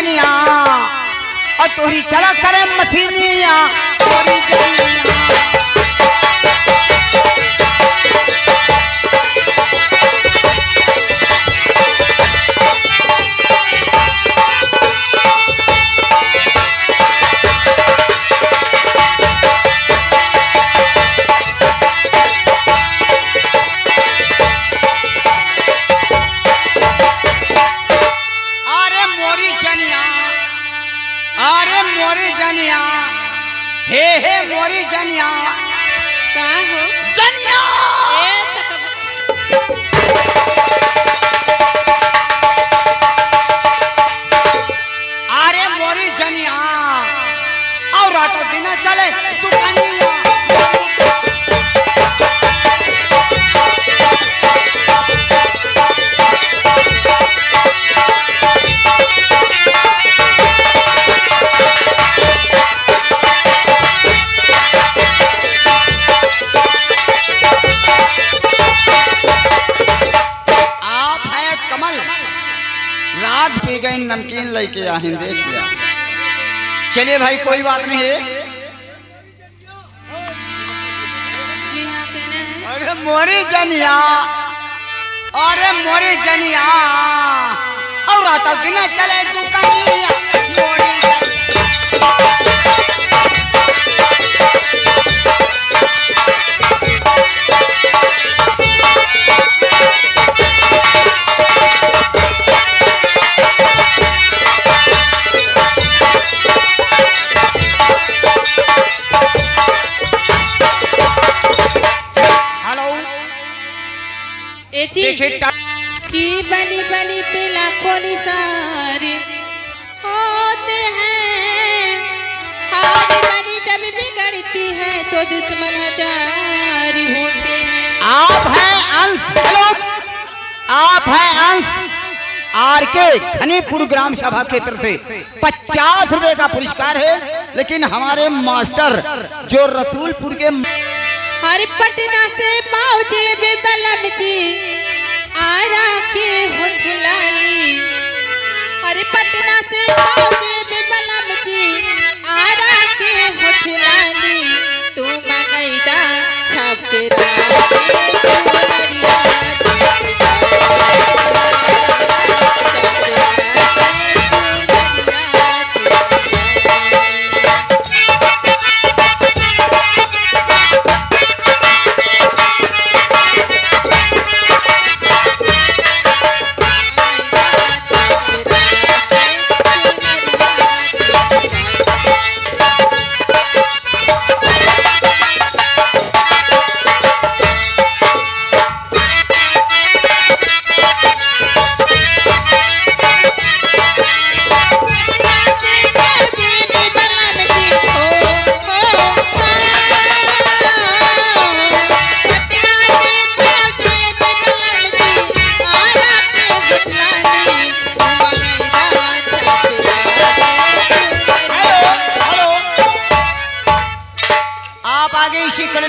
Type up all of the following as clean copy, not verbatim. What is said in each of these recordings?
जनिया और तोरी चला करे मसीनिया मोरी जनिया। हे मोरी जनिया का हो जनिया अरे मोरी जनिया और रातों दिन चले तू कनिया। रात पी गई नमकीन लेके आए देख लिया। चलिए भाई कोई बात नहीं है। अरे मोरी जनिया अरे मोरी जनिया और आता बिना चले दुकानिया मोरी की बनी बनी पे लाखों निसारे होते हैं, हारी बनी जब बिगड़ती है तो दुश्मन हजार होते हैं। आप हैं अंश, हेलो आप हैं अंश आर के खनीपुर ग्राम सभा क्षेत्र से 50 रुपए का पुरस्कार है। लेकिन हमारे मास्टर जो रसूलपुर के हर पटना से पहुंचे बलम जी आरा के होठ लाली। हर पटना से पहुंचे बलम जी आरा के होठ लाली। तू मंगैदा छपरा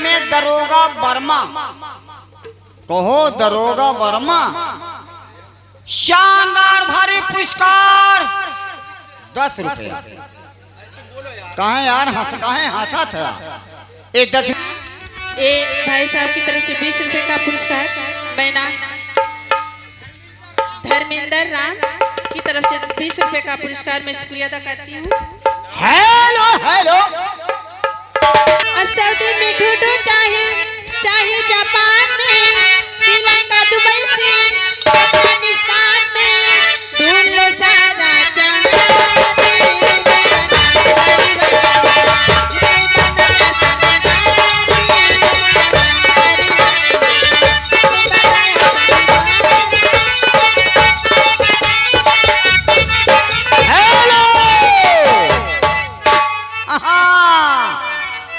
में दरोगा वर्मा कहो दरोगा वर्मा शानदार भारी पुरस्कार 10 रुपया। कहाँ यार हंसा था एक 10 भाई साहब की तरफ से 20 रुपए का पुरस्कार मैं ना धर्मेंद्र राम की तरफ से 20 रुपए का पुरस्कार मैं शुक्रिया अदा करती हूँ। हेलो हेलो और सऊदी में ढूंढो चाहे जापान में, श्रीलंका दुबई से अफगानिस्तान में ढूंढ लो सारा जहां में।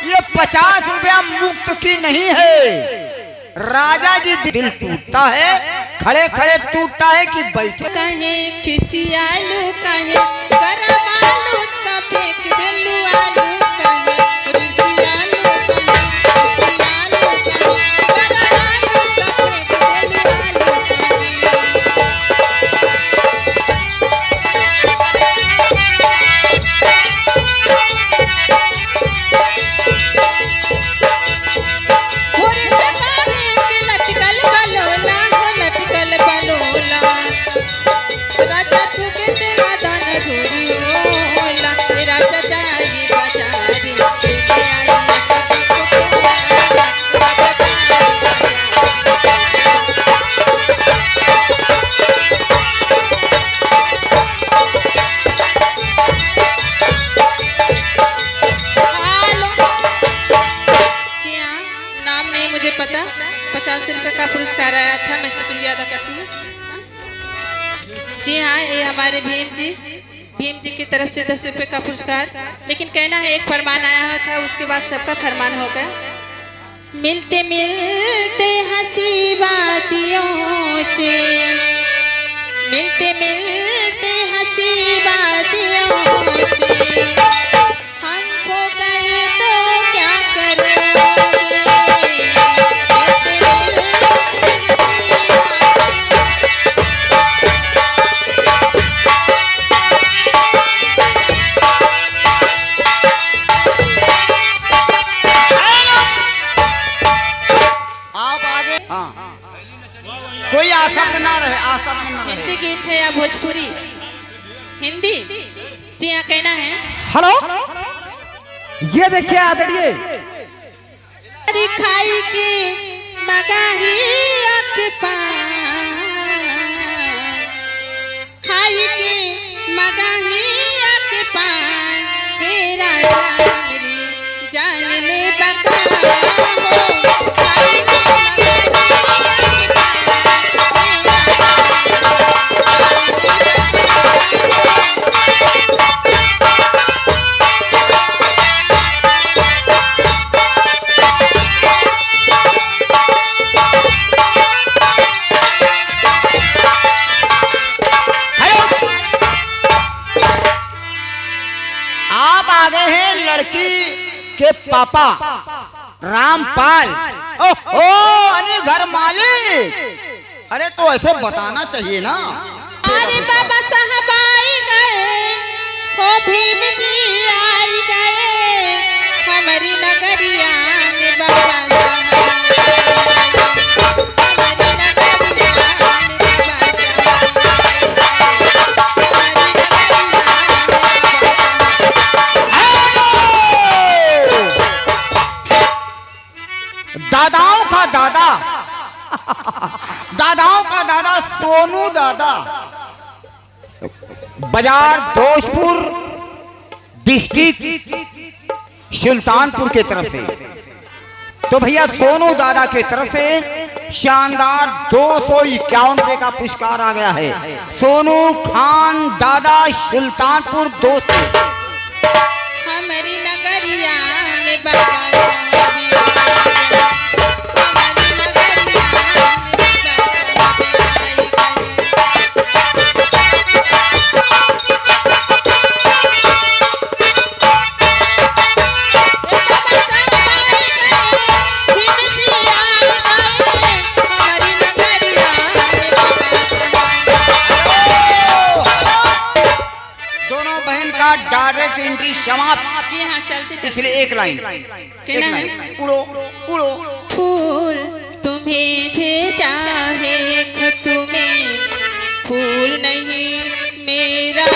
ये 50 रुपया मुफ्त की नहीं है। राजा जी दिल टूटता है खड़े खड़े टूटता है कि बैठे कहे खिसियालू कहे गरम आलू त फेंक देलू आलू कहे खिसियालू कहे गरम आलू त फेंक देलू आलू हमारे भीम जी की तरफ से 10 रुपए का पुरस्कार। लेकिन कहना है एक फरमान आया हुआ था, उसके बाद सबका फरमान होगा। मिलते मिलते हंसी वादियों से, मिलते मिलते हंसी वादियों से, हम खो गए तो क्या करोगे। मिलते मिलते आप आगे। हाँ, कोई आशब्द ना रहे, आशब्द ना रहे। हिंदी गीत है या भोजपुरी? हिंदी। जी हाँ, कहना है। हेलो, ये देखिए आदरणीय अरे खाई की मगाही खाई की मगाही हे राजा मेरी जान ले बका हो। खाई की आप आ गए हैं लड़की के पापा रामपाल। ओहो, अरे घर मालिक, अरे तो ऐसे बताना चाहिए ना। अरे बाबा साहब आई गए हो, भीम जी आई गए हमारी नगरिया में। बाबा साहब हमारी नगरिया में, बाबा साहब हमारी दादाओं का दादा दादाओं का दादा सोनू दादा, बाजार दोषपुर डिस्ट्रिक्ट सुल्तानपुर के तरफ से। तो भैया सोनू दादा के तरफ से शानदार 251 रुपए का पुरस्कार आ गया है। सोनू खान दादा सुल्तानपुर दोस्त हमारी नगरिया में, बाबा साहब आई गए हमारी नगरिया में, बाबा साहब आई गए। भीम जी आई गए हमारी नगरिया में, बाबा साहब। दोनों बहन का डायरेक्ट एंट्री समाप्त। जी हाँ, चलते चलते इसलिए एक लाइन कहना है। उड़ो उड़ो। फूल तुम्हें भेजा है खत में, फूल नहीं मेरा